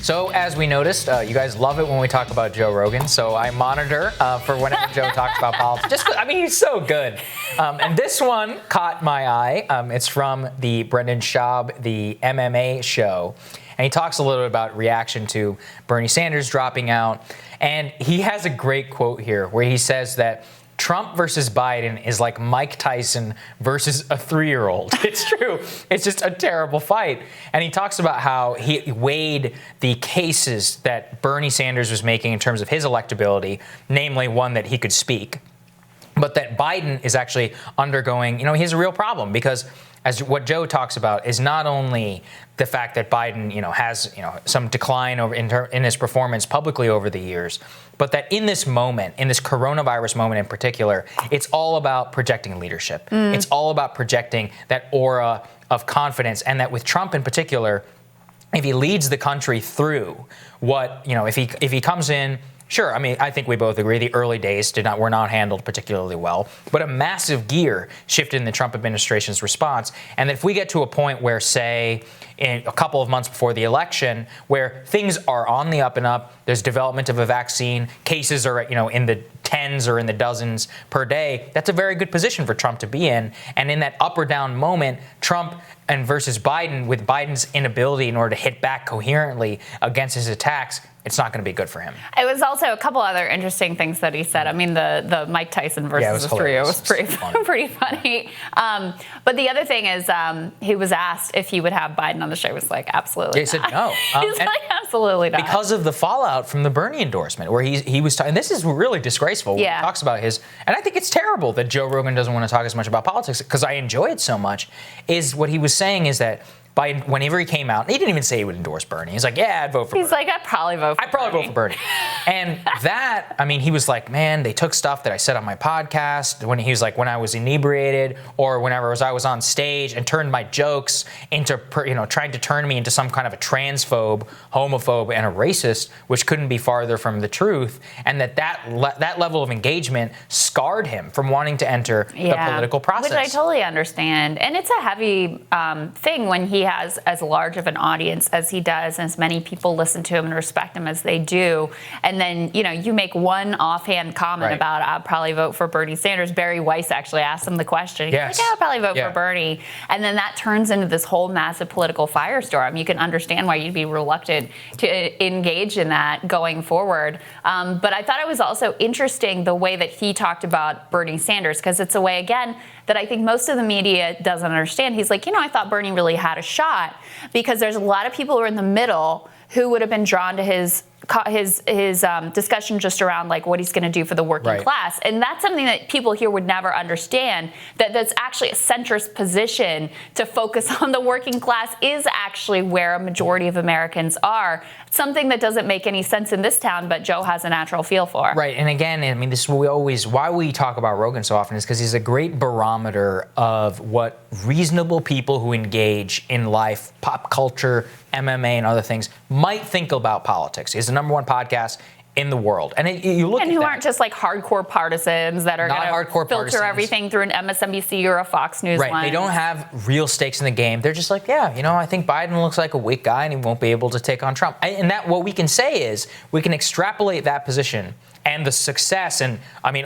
So as we noticed, you guys love it when we talk about Joe Rogan. So I monitor for whenever Joe talks about politics. He's so good. And this one caught my eye. It's from the Brendan Schaub, the MMA show. And he talks a little bit about reaction to Bernie Sanders dropping out. And he has a great quote here where he says that Trump versus Biden is like Mike Tyson versus a 3-year-old. It's true. It's just a terrible fight. And he talks about how he weighed the cases that Bernie Sanders was making in terms of his electability, namely one that he could speak, but that Biden is actually undergoing, he has a real problem because as what Joe talks about is not only the fact that Biden, has, some decline in his performance publicly over the years, but that in this moment, in this coronavirus moment in particular, it's all about projecting leadership. It's all about projecting that aura of confidence, and that with Trump in particular, if he leads the country through what, if he comes in. Sure, I think we both agree the early days were not handled particularly well, but a massive gear shifted in the Trump administration's response. And if we get to a point where, say, in a couple of months before the election, where things are on the up and up, there's development of a vaccine, cases are, in the tens or in the dozens per day, that's a very good position for Trump to be in. And in that up or down moment, Trump and versus Biden, with Biden's inability in order to hit back coherently against his attacks, it's not going to be good for him. It was also a couple other interesting things that he said. The Mike Tyson versus the 3-year-old was pretty funny. But the other thing is he was asked if he would have Biden on the show. He was like, absolutely not. He said no. He's like, absolutely not. Because of the fallout from the Bernie endorsement, where he was talking, and this is really disgraceful. Yeah. He talks about and I think it's terrible that Joe Rogan doesn't want to talk as much about politics, because I enjoy it so much, is what he was saying is that Biden, whenever he came out, he didn't even say he would endorse Bernie. He's like, yeah, I'd vote for Bernie. He's like, I'd probably vote for Bernie. And that, he was like, man, they took stuff that I said on my podcast when he was like, when I was inebriated or whenever I was on stage, and turned my jokes into, trying to turn me into some kind of a transphobe, homophobe, and a racist, which couldn't be farther from the truth. And that level of engagement scarred him from wanting to enter the political process. Which I totally understand. And it's a heavy thing when he has as large of an audience as he does, and as many people listen to him and respect him as they do. And then, you make one offhand comment about, I'll probably vote for Bernie Sanders. Barry Weiss actually asked him the question. He's like, yeah, I'll probably vote for Bernie. And then that turns into this whole massive political firestorm. You can understand why you'd be reluctant to engage in that going forward. But I thought it was also interesting the way that he talked about Bernie Sanders, because it's a way, again, that I think most of the media doesn't understand. He's like, I thought Bernie really had a shot, because there's a lot of people who are in the middle who would have been drawn to his discussion just around like what he's going to do for the working class. And that's something that people here would never understand, that's actually a centrist position to focus on the working class is actually where a majority of Americans are. Something that doesn't make any sense in this town, but Joe has a natural feel for. Right. And again, this is what why we talk about Rogan so often, is because he's a great barometer of what reasonable people who engage in life, pop culture, MMA, and other things might think about politics. He's the #1 podcast in the world. And you look at who aren't just like hardcore partisans that are going to filter everything through an MSNBC or a Fox News lens. They don't have real stakes in the game. They're just like, I think Biden looks like a weak guy and he won't be able to take on Trump. And that what we can say is we can extrapolate that position and the success and,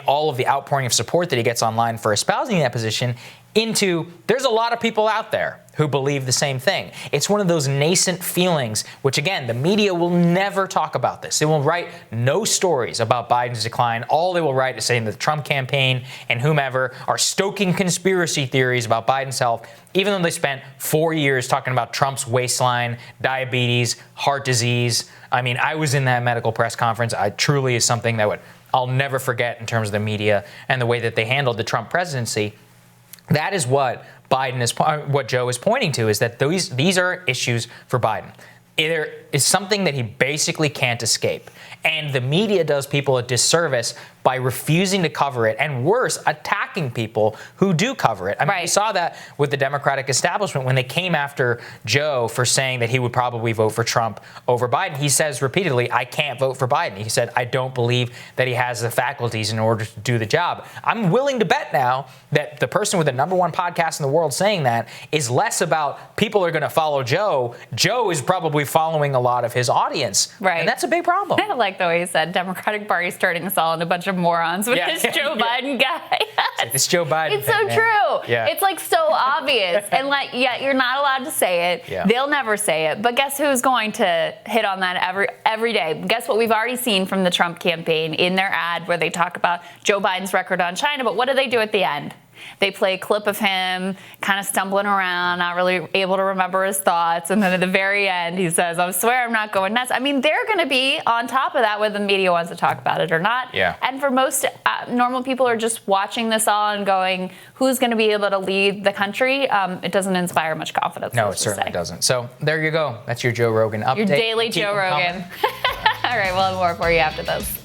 all of the outpouring of support that he gets online for espousing that position into there's a lot of people out there who believe the same thing. It's one of those nascent feelings, which again, the media will never talk about this. They will write no stories about Biden's decline. All they will write is saying that the Trump campaign and whomever are stoking conspiracy theories about Biden's health, even though they spent 4 years talking about Trump's waistline, diabetes, heart disease. I was in that medical press conference. Truly is something that I'll never forget in terms of the media and the way that they handled the Trump presidency. That is what what Joe is pointing to, is that these are issues for Biden. There is something that he basically can't escape. And the media does people a disservice by refusing to cover it, and worse, attacking people who do cover it. I mean, we saw that with the Democratic establishment when they came after Joe for saying that he would probably vote for Trump over Biden. He says repeatedly, I can't vote for Biden. He said, I don't believe that he has the faculties in order to do the job. I'm willing to bet now that the person with the #1 podcast in the world saying that is less about people are going to follow Joe. Joe is probably following a lot of his audience. Right. And that's a big problem. I like the way he said Democratic Party's turning us all into a bunch of morons with this Joe Biden guy. It's Joe Biden. It's so true. Yeah. It's like so obvious. And like, you're not allowed to say it. Yeah. They'll never say it. But guess who's going to hit on that every day? Guess what we've already seen from the Trump campaign in their ad where they talk about Joe Biden's record on China. But what do they do at the end? They play a clip of him kind of stumbling around, not really able to remember his thoughts. And then at the very end, he says, I swear I'm not going nuts. I mean, they're going to be on top of that whether the media wants to talk about it or not. Yeah. And for most normal people are just watching this all and going, who's going to be able to lead the country? It doesn't inspire much confidence. No, it certainly doesn't. So there you go. That's your Joe Rogan update. Your daily Joe Rogan. All right, we'll have more for you after this.